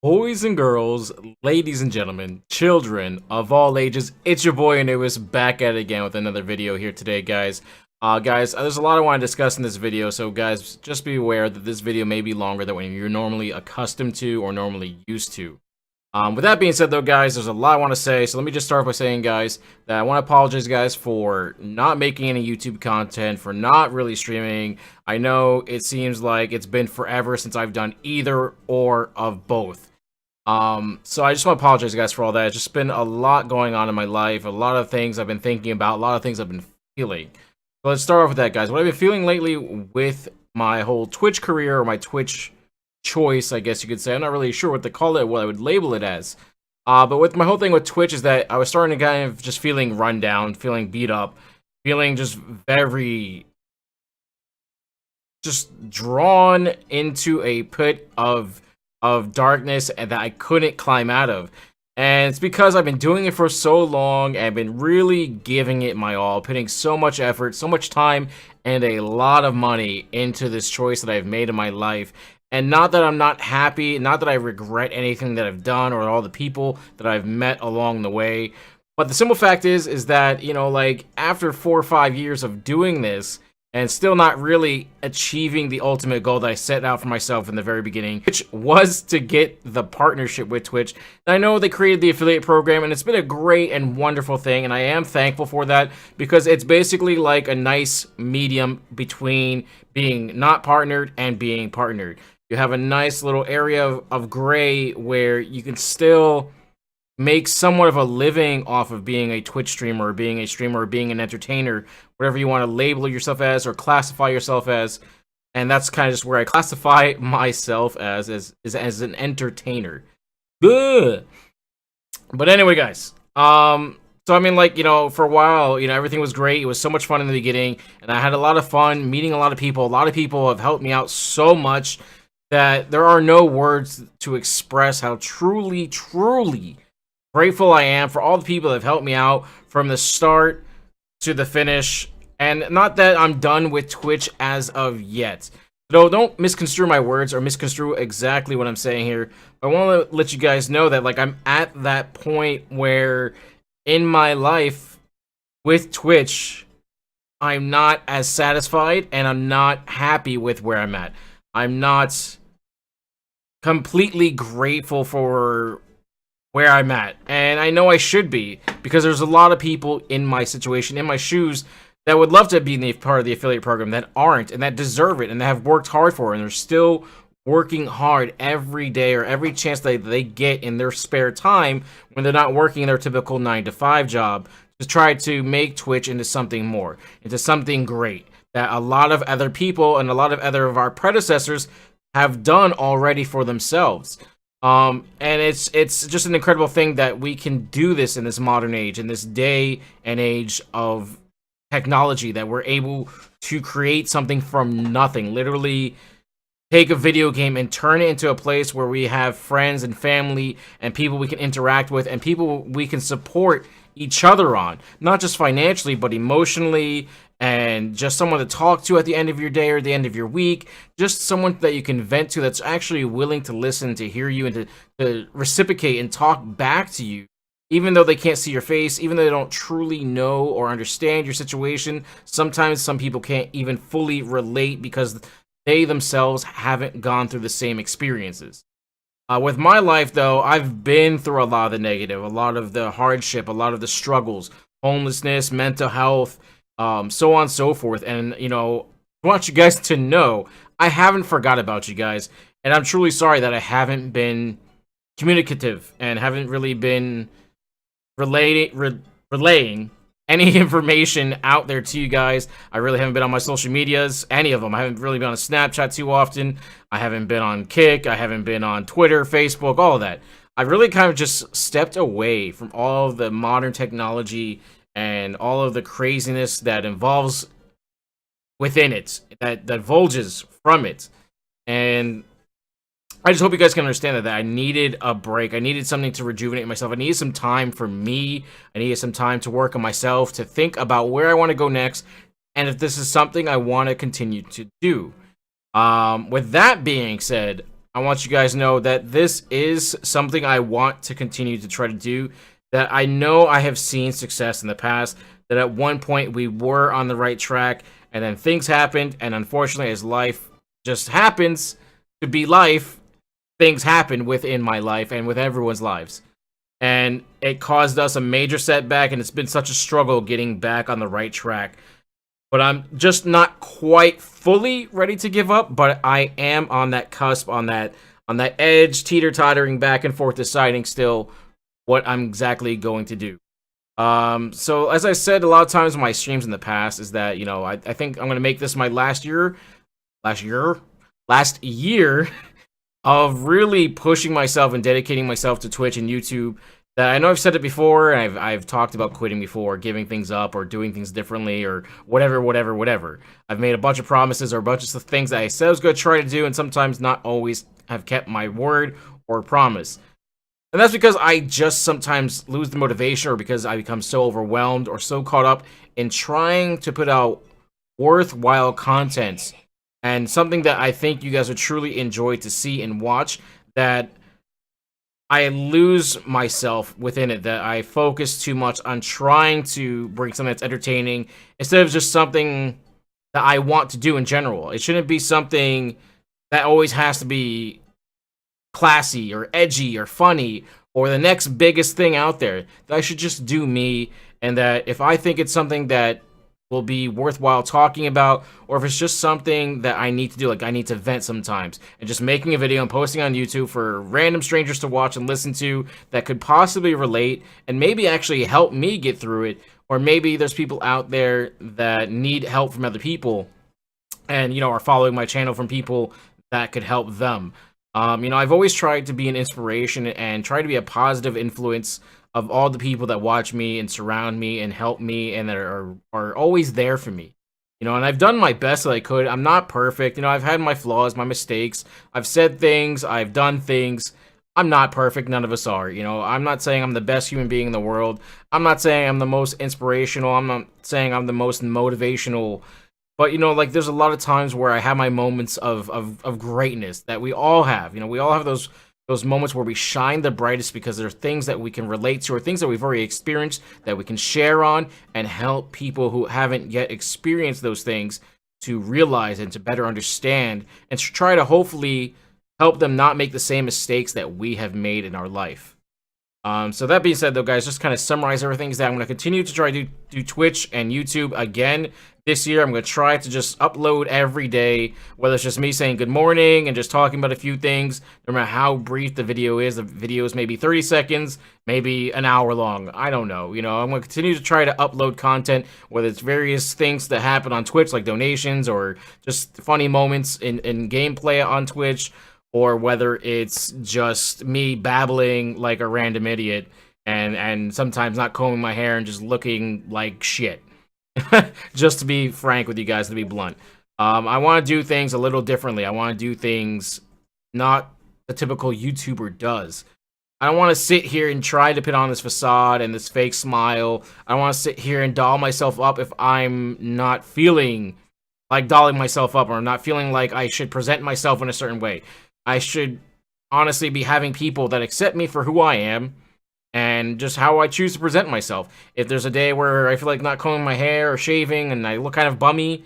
Boys and girls, ladies and gentlemen, children of all ages, it's your boy Anubis back at it again with another video here today, guys. Guys, there's a lot I want to discuss in this video, so guys, just be aware that this video may be longer than what you're normally accustomed to or normally used to. With that being said, though, guys, there's a lot I want to say, so let me just start by saying, guys, that I want to apologize, guys, for not making any YouTube content, for not really streaming. I know it seems like it's been forever since I've done either or of both. So I just want to apologize, guys, for all that. It's just been a lot going on in my life, a lot of things I've been thinking about, a lot of things I've been feeling. So let's start off with that, guys. What I've been feeling lately with my whole Twitch career, or my Twitch choice, I guess you could say. I'm not really sure what to call it, what I would label it as. But with my whole thing with Twitch is that I was starting to kind of just feeling run down, feeling beat up, feeling just very just drawn into a pit of darkness and that I couldn't climb out of. And it's because I've been doing it for so long and been really giving it my all, putting so much effort, so much time, and a lot of money into this choice that I've made in my life. And not that I'm not happy, not that I regret anything that I've done or all the people that I've met along the way. But the simple fact is that, you know, like, after 4 or 5 years of doing this, and still not really achieving the ultimate goal that I set out for myself in the very beginning, which was to get the partnership with Twitch. And I know they created the affiliate program, and it's been a great and wonderful thing, and I am thankful for that, because it's basically like a nice medium between being not partnered and being partnered. You have a nice little area of gray where you can still make somewhat of a living off of being a Twitch streamer, or being a streamer, or being an entertainer, whatever you want to label yourself as or classify yourself as. And that's kind of just where I classify myself as an entertainer. Good. But anyway, guys, so I mean, like, you know, for a while, you know, everything was great. It was so much fun in the beginning, and I had a lot of fun meeting a lot of people. A lot of people have helped me out so much that there are no words to express how truly grateful I am for all the people that have helped me out from the start to the finish. And not that I'm done with Twitch as of yet. No, don't misconstrue my words or misconstrue exactly what I'm saying here. I want to let you guys know that, like, I'm at that point where in my life with Twitch, I'm not as satisfied and I'm not happy with where I'm at. I'm not completely grateful for where I'm at, and I know I should be, because there's a lot of people in my situation, in my shoes, that would love to be part of the affiliate program that aren't, and that deserve it, and that have worked hard for it, and they're still working hard every day or every chance that they get in their spare time when they're not working their typical 9-to-5 job, to try to make Twitch into something more, into something great that a lot of other people and a lot of other of our predecessors have done already for themselves. And it's just an incredible thing that we can do this in this modern age, in this day and age of technology, that we're able to create something from nothing. Literally take a video game and turn it into a place where we have friends and family and people we can interact with and people we can support each other on, not just financially but emotionally, and just someone to talk to at the end of your day or the end of your week, just someone that you can vent to that's actually willing to listen, to hear you, and to reciprocate and talk back to you, even though they can't see your face, even though they don't truly know or understand your situation. Sometimes some people can't even fully relate because they themselves haven't gone through the same experiences. With my life, though, I've been through a lot of the negative, a lot of the hardship, a lot of the struggles, homelessness, mental health, so on and so forth. And, you know, I want you guys to know I haven't forgot about you guys, and I'm truly sorry that I haven't been communicative and haven't really been relaying any information out there to you guys. I really haven't been on my social medias, any of them. I haven't really been on Snapchat too often. I haven't been on Kick. I haven't been on Twitter, Facebook, all of that. I really kind of just stepped away from all of the modern technology and all of the craziness that involves within it, that divulges from it. And I just hope you guys can understand that I needed a break. I needed something to rejuvenate myself. I needed some time for me. I needed some time to work on myself, to think about where I want to go next, and if this is something I want to continue to do. With that being said, I want you guys to know that this is something I want to continue to try to do, that I know I have seen success in the past, that at one point we were on the right track, and then things happened, and unfortunately, as life just happens to be life, things happen within my life and with everyone's lives. And it caused us a major setback, and it's been such a struggle getting back on the right track. But I'm just not quite fully ready to give up, but I am on that cusp, on that edge, teeter-tottering back and forth, deciding still what I'm exactly going to do. So as I said a lot of times in my streams in the past, is that, you know, I think I'm gonna make this my last year of really pushing myself and dedicating myself to Twitch and YouTube. That I know I've said it before, and I've talked about quitting before, giving things up, or doing things differently, or whatever. I've made a bunch of promises or a bunch of things that I said I was going to try to do, and sometimes not always have kept my word or promise. And that's because I just sometimes lose the motivation, or because I become so overwhelmed or so caught up in trying to put out worthwhile content and something that I think you guys would truly enjoy to see and watch, that I lose myself within it, that I focus too much on trying to bring something that's entertaining instead of just something that I want to do in general. It shouldn't be something that always has to be classy or edgy or funny or the next biggest thing out there. That I should just do me, and that if I think it's something that will be worthwhile talking about, or if it's just something that I need to do, like I need to vent sometimes, and just making a video and posting on YouTube for random strangers to watch and listen to that could possibly relate and maybe actually help me get through it, or maybe there's people out there that need help from other people and, you know, are following my channel from people that could help them. You know, I've always tried to be an inspiration and try to be a positive influence of all the people that watch me and surround me and help me and that are always there for me. You know, and I've done my best that I could. I'm not perfect. You know, I've had my flaws, my mistakes. I've said things, I've done things. I'm not perfect. None of us are. You know, I'm not saying I'm the best human being in the world. I'm not saying I'm the most inspirational. I'm not saying I'm the most motivational. But, you know, like, there's a lot of times where I have my moments of greatness that we all have. You know, we all have those moments where we shine the brightest because there are things that we can relate to, or things that we've already experienced that we can share on and help people who haven't yet experienced those things to realize and to better understand, and to try to hopefully help them not make the same mistakes that we have made in our life. So that being said, though, guys, just kind of summarize everything, is that I'm going to continue to try to do Twitch and YouTube again this year. I'm going to try to just upload every day, whether it's just me saying good morning and just talking about a few things, no matter how brief the video is. The video is maybe 30 seconds, maybe an hour long. I don't know. You know, I'm going to continue to try to upload content, whether it's various things that happen on Twitch, like donations, or just funny moments in gameplay on Twitch, or whether it's just me babbling like a random idiot and sometimes not combing my hair and just looking like shit. Just to be frank with you guys, to be blunt. I want to do things a little differently. I want to do things not the typical YouTuber does. I don't want to sit here and try to put on this facade and this fake smile. I don't want to sit here and doll myself up if I'm not feeling like dolling myself up, or I'm not feeling like I should present myself in a certain way. I should honestly be having people that accept me for who I am and just how I choose to present myself. If there's a day where I feel like not combing my hair or shaving and I look kind of bummy,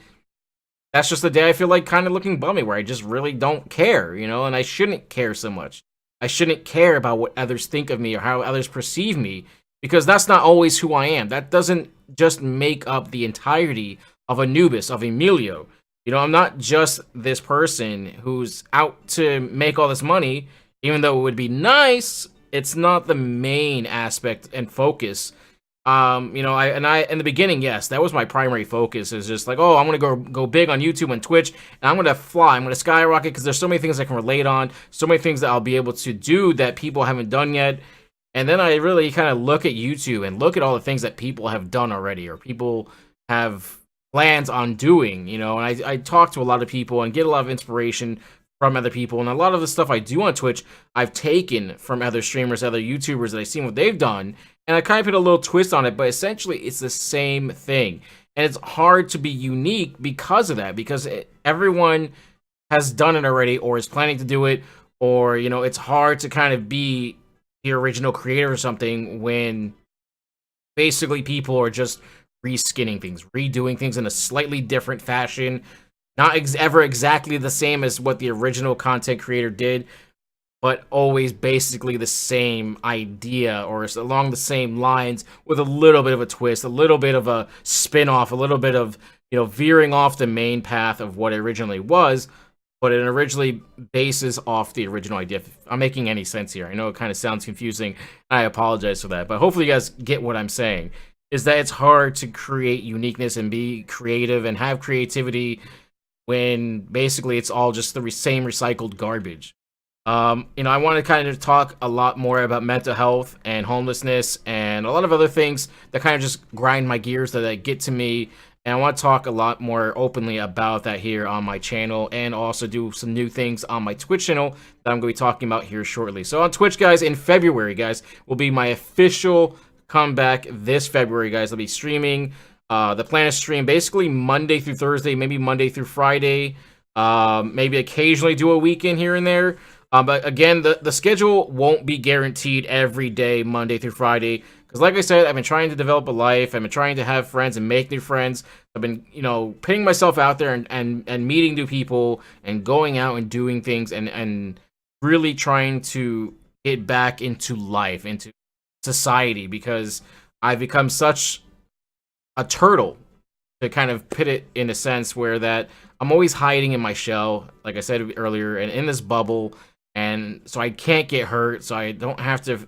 that's just the day I feel like kind of looking bummy, where I just really don't care, you know, and I shouldn't care so much. I shouldn't care about what others think of me or how others perceive me, because that's not always who I am. That doesn't just make up the entirety of Anubis, of Emilio. You know, I'm not just this person who's out to make all this money, even though it would be nice. It's not the main aspect and focus. You know, I in the beginning, yes, that was my primary focus. Is just like, oh, I'm gonna go big on YouTube and Twitch, and I'm gonna fly. I'm gonna skyrocket, because there's so many things I can relate on, so many things that I'll be able to do that people haven't done yet. And then I really kind of look at YouTube and look at all the things that people have done already, or people have plans on doing, you know, and I talk to a lot of people and get a lot of inspiration from other people, and a lot of the stuff I do on Twitch I've taken from other streamers, other YouTubers, that I've seen what they've done, and I kind of put a little twist on it, but essentially it's the same thing. And it's hard to be unique because of that, because everyone has done it already, or is planning to do it, or it's hard to kind of be the original creator or something when basically people are just reskinning things, redoing things in a slightly different fashion, not ever exactly the same as what the original content creator did, but always basically the same idea or along the same lines with a little bit of a twist, a little bit of a spin-off, a little bit of, veering off the main path of what it originally was, but it originally bases off the original idea. If I'm making any sense here, I know it kind of sounds confusing. I apologize for that, but hopefully you guys get what I'm saying, is that it's hard to create uniqueness and be creative and have creativity when basically it's all just the same recycled garbage. I want to kind of talk a lot more about mental health and homelessness and a lot of other things that kind of just grind my gears, that get to me. And I want to talk a lot more openly about that here on my channel, and also do some new things on my Twitch channel that I'm going to be talking about here shortly. So on Twitch, guys, in February, guys, will be my official comeback this February, guys. I'll be streaming. The plan is stream basically Monday through Thursday, maybe Monday through Friday, maybe occasionally do a weekend here and there. But again, the schedule won't be guaranteed every day, Monday through Friday. Because like I said, I've been trying to develop a life. I've been trying to have friends and make new friends. I've been, putting myself out there and meeting new people and going out and doing things and really trying to get back into life, into society, because I've become such a turtle, to kind of put it in a sense, where that I'm always hiding in my shell, like I said earlier, and in this bubble. And so I can't get hurt, so I don't have to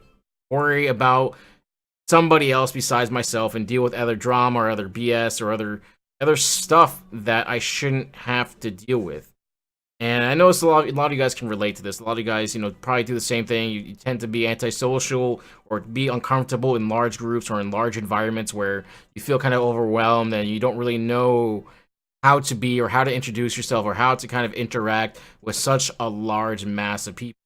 worry about somebody else besides myself and deal with other drama or other BS or other stuff that I shouldn't have to deal with. And I know a lot of you guys can relate to this. A lot of you guys, probably do the same thing. You tend to be antisocial or be uncomfortable in large groups or in large environments where you feel kind of overwhelmed and you don't really know how to be or how to introduce yourself or how to kind of interact with such a large mass of people.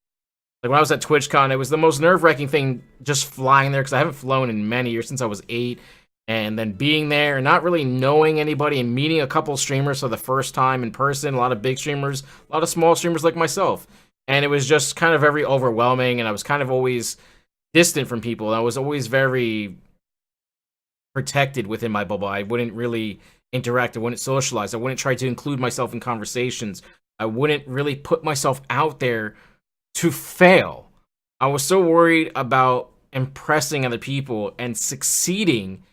Like when I was at TwitchCon, it was the most nerve-wracking thing just flying there, because I haven't flown in many years, since I was 8, and then being there and not really knowing anybody and meeting a couple streamers for the first time in person, a lot of big streamers, a lot of small streamers like myself. And it was just kind of very overwhelming, and I was kind of always distant from people. I was always very protected within my bubble. I wouldn't really interact. I wouldn't socialize. I wouldn't try to include myself in conversations. I wouldn't really put myself out there to fail. I was so worried about impressing other people and succeeding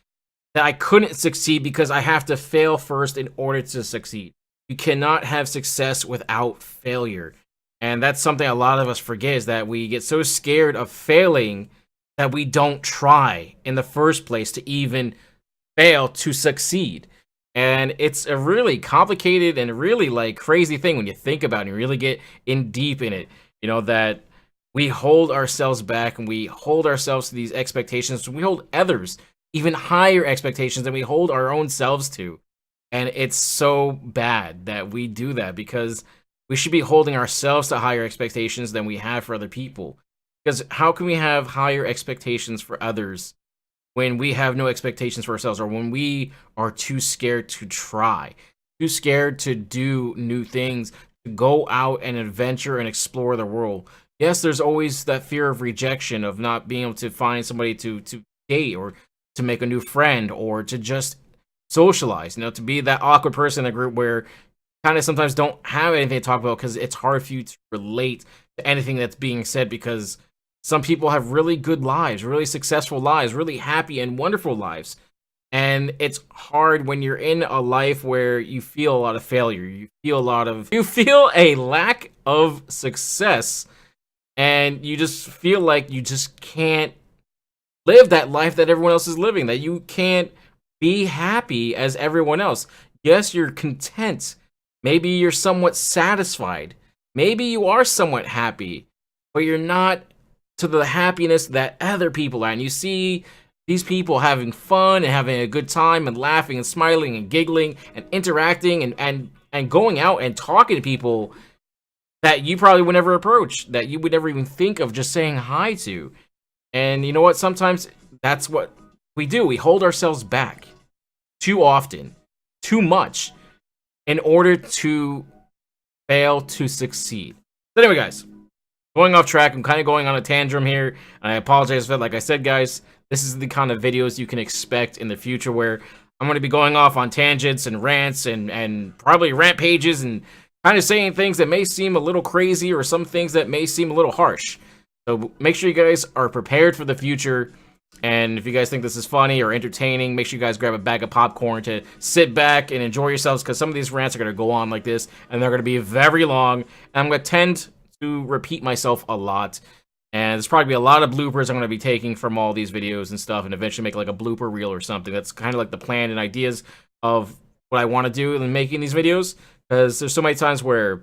that I couldn't succeed, because I have to fail first in order to succeed. You cannot have success without failure. And that's something a lot of us forget, is that we get so scared of failing that we don't try in the first place to even fail to succeed. And it's a really complicated and really crazy thing when you think about it and really get in deep in it. That we hold ourselves back and we hold ourselves to these expectations. We hold others even higher expectations than we hold our own selves to. And it's so bad that we do that, because we should be holding ourselves to higher expectations than we have for other people. Because how can we have higher expectations for others when we have no expectations for ourselves, or when we are too scared to try, too scared to do new things, to go out and adventure and explore the world? Yes, there's always that fear of rejection, of not being able to find somebody to date, or to make a new friend, or to just socialize, to be that awkward person in a group where kind of sometimes don't have anything to talk about, because it's hard for you to relate to anything that's being said, because some people have really good lives, really successful lives, really happy and wonderful lives. And it's hard when you're in a life where you feel a lot of failure, you feel a lack of success, and you just feel like you just can't live that life that everyone else is living, that you can't be happy as everyone else. Yes, you're content. Maybe you're somewhat satisfied. Maybe you are somewhat happy, but you're not to the happiness that other people are. And you see these people having fun and having a good time and laughing and smiling and giggling and interacting and going out and talking to people that you probably would never approach, that you would never even think of just saying hi to. And you know what? Sometimes that's what we do. We hold ourselves back too often, too much, in order to fail to succeed. So anyway, guys, going off track. I'm kind of going on a tantrum here, and I apologize for that. Like I said, guys, this is the kind of videos you can expect in the future where I'm going to be going off on tangents and rants and probably rant pages and kind of saying things that may seem a little crazy or some things that may seem a little harsh. So make sure you guys are prepared for the future. And if you guys think this is funny or entertaining, make sure you guys grab a bag of popcorn to sit back and enjoy yourselves, because some of these rants are going to go on like this, and they're going to be very long. And I'm going to tend to repeat myself a lot. And there's probably a lot of bloopers I'm going to be taking from all these videos and stuff, and eventually make like a blooper reel or something. That's kind of like the plan and ideas of what I want to do in making these videos, because there's so many times where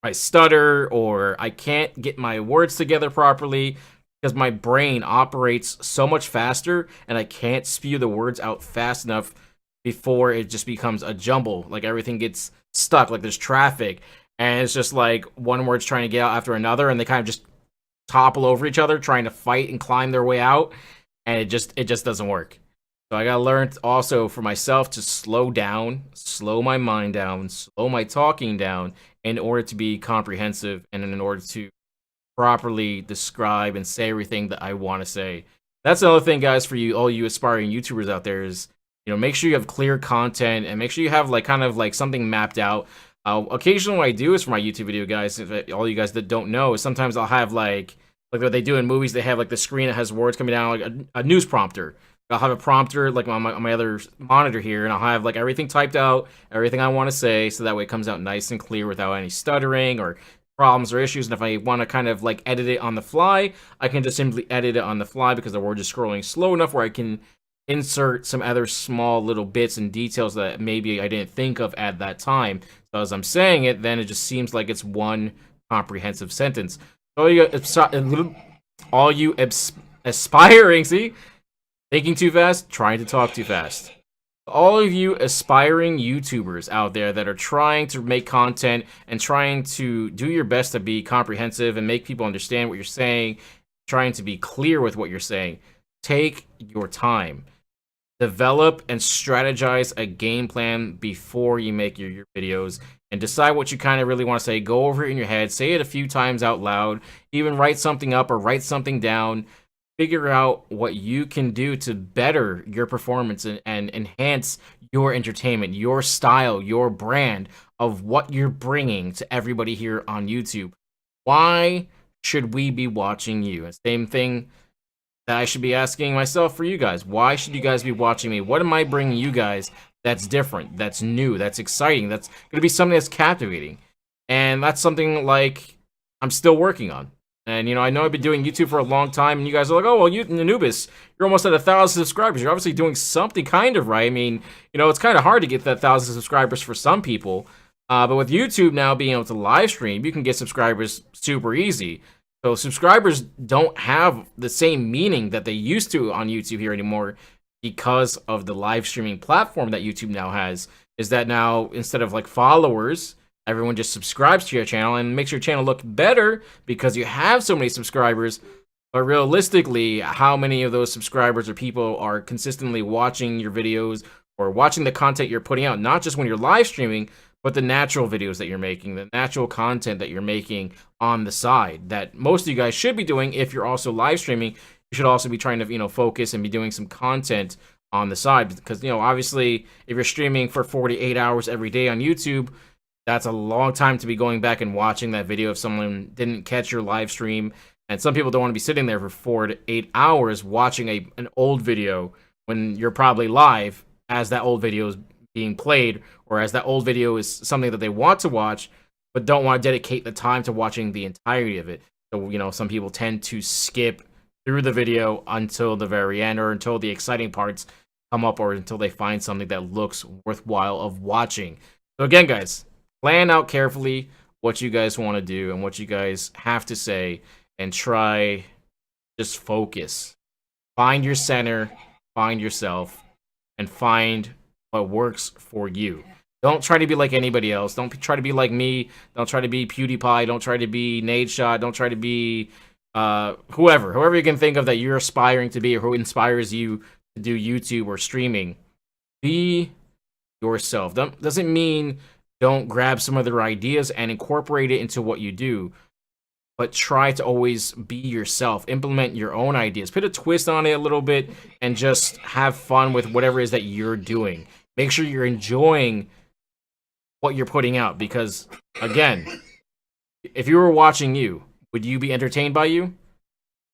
I stutter or I can't get my words together properly because my brain operates so much faster and I can't spew the words out fast enough before it just becomes a jumble. Like everything gets stuck, like there's traffic, and it's just like one word's trying to get out after another, and they kind of just topple over each other trying to fight and climb their way out, and it just doesn't work. So I gotta learn also for myself to slow down, slow my mind down, slow my talking down in order to be comprehensive and in order to properly describe and say everything that I want to say. That's another thing, guys, for you, all you aspiring YouTubers out there, is, you know, make sure you have clear content and make sure you have like kind of like something mapped out. Occasionally what I do is for my YouTube video, guys, if all you guys that don't know, is sometimes I'll have like what they do in movies, they have like the screen that has words coming down, like a news prompter. I'll have a prompter like on my other monitor here, and I'll have like everything typed out, everything I want to say, so that way it comes out nice and clear without any stuttering or problems or issues. And if I want to kind of like edit it on the fly, I can just simply edit it on the fly because the word is scrolling slow enough where I can insert some other small little bits and details that maybe I didn't think of at that time. So as I'm saying it, then it just seems like it's one comprehensive sentence. All you aspiring, see? Thinking too fast, trying to talk too fast. All of you aspiring YouTubers out there that are trying to make content and trying to do your best to be comprehensive and make people understand what you're saying, trying to be clear with what you're saying, take your time. Develop and strategize a game plan before you make your videos, and decide what you kind of really want to say. Go over it in your head, say it a few times out loud, even write something up or write something down. Figure out what you can do to better your performance and enhance your entertainment, your style, your brand of what you're bringing to everybody here on YouTube. Why should we be watching you? And same thing that I should be asking myself for you guys. Why should you guys be watching me? What am I bringing you guys that's different, that's new, that's exciting, that's going to be something that's captivating? And that's something like I'm still working on. And, you know, I know I've been doing YouTube for a long time, and you guys are like, oh, well, you, Anubis, you're almost at 1,000 subscribers. You're obviously doing something kind of right. I mean, you know, it's kind of hard to get that 1,000 subscribers for some people. But with YouTube now being able to live stream, you can get subscribers super easy. So subscribers don't have the same meaning that they used to on YouTube here anymore because of the live streaming platform that YouTube now has. Is that now, instead of like followers, everyone just subscribes to your channel and makes your channel look better because you have so many subscribers. But realistically, how many of those subscribers or people are consistently watching your videos or watching the content you're putting out, not just when you're live streaming, but the natural videos that you're making, the natural content that you're making on the side, that most of you guys should be doing. If you're also live streaming, you should also be trying to, you know, focus and be doing some content on the side, because, you know, obviously if you're streaming for 48 hours every day on YouTube, that's a long time to be going back and watching that video if someone didn't catch your live stream. And some people don't want to be sitting there for 4 to 8 hours watching an old video when you're probably live as that old video is being played, or as that old video is something that they want to watch but don't want to dedicate the time to watching the entirety of it. So, you know, some people tend to skip through the video until the very end, or until the exciting parts come up, or until they find something that looks worthwhile of watching. So again, guys, plan out carefully what you guys want to do and what you guys have to say, and try just focus. Find your center, find yourself, and find what works for you. Don't try to be like anybody else. Don't try to be like me. Don't try to be PewDiePie. Don't try to be Nadeshot. Don't try to be whoever you can think of that you're aspiring to be, or who inspires you to do YouTube or streaming. Be yourself. Doesn't mean don't grab some of their ideas and incorporate it into what you do. but try to always be yourself. Implement your own ideas. Put a twist on it a little bit and just have fun with whatever it is that you're doing. Make sure you're enjoying what you're putting out because, again, if you were watching you, would you be entertained by you?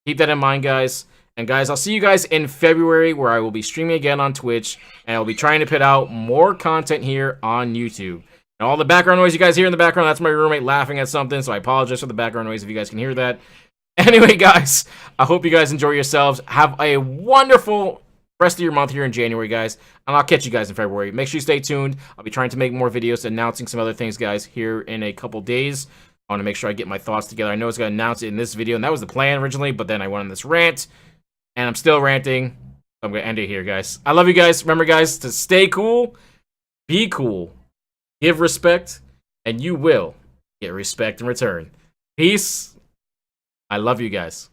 Keep that in mind, guys. And guys, I'll see you guys in February where I will be streaming again on Twitch and I'll be trying to put out more content here on YouTube. And all the background noise you guys hear in the background, that's my roommate laughing at something, so I apologize for the background noise if you guys can hear that. Anyway, guys, I hope you guys enjoy yourselves. Have a wonderful rest of your month here in January, guys. And I'll catch you guys in February. Make sure you stay tuned. I'll be trying to make more videos announcing some other things, guys, here in a couple days. I want to make sure I get my thoughts together. I know I was going to announce it in this video, and that was the plan originally, but then I went on this rant, and I'm still ranting. So I'm going to end it here, guys. I love you guys. Remember, guys, to stay cool, be cool, give respect, and you will get respect in return. Peace. I love you guys.